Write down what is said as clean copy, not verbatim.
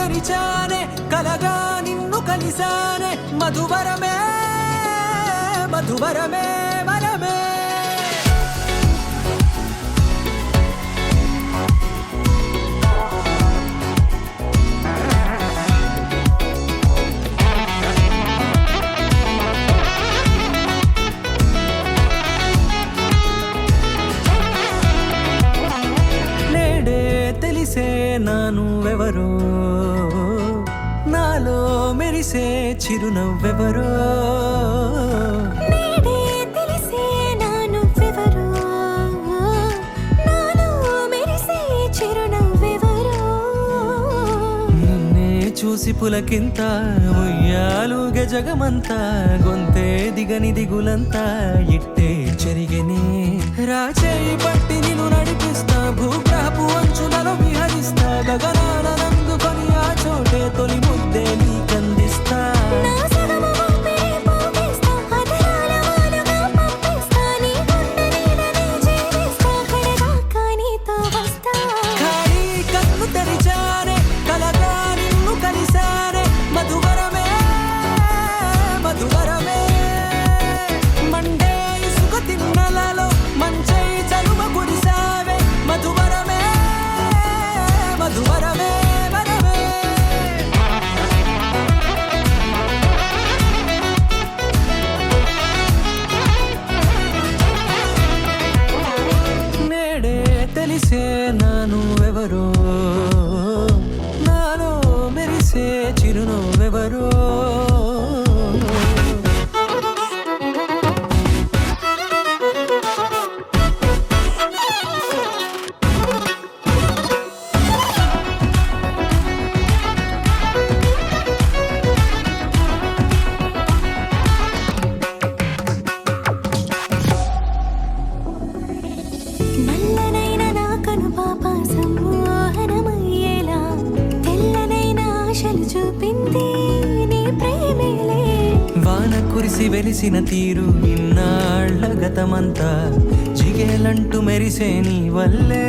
తెరిచానే కలగా నిన్ను కలిసానే మధువరమే మధువరమే వరమే నానువెవరో నాలో మెరిసే చిరునవ్వెవరో నిన్నే చూసి పులకింత ఉయ్యాలుగే జగమంతా గొంతే దిగని దిగులంతా ఇట్టే చెరిగనే రాచేయి పట్టి నిన్ను నడిపిస్తా భూగ్రహపు అంచులలో విహరిస్తా గగనానందుకొని ఆ చోటే తొలి ముద్దే నీకందిస్తా ఖాళీ కన్ను తెరిచానే కలగా నిన్ను కలిసానే మధువరమే మధువరమే మండే ఇసుక తిన్నలలో మంచై చలువ కురిసావే మధువరమే మధువరమే వరమే నేడే తెలిసే నానువెవరో నాలో మెరిసే చిరునవ్వెవరో నల్లనైన నా కను పాప సమ్మోహనమయ్యేలా తెల్లనైన ఆశలు చూపింది నీ ప్రేమేలే వాన కురిసి వెలిసిన తీరు ఇన్నాళ్ల గతమంతా జిగేలంటూ మెరిసే నీ వల్లే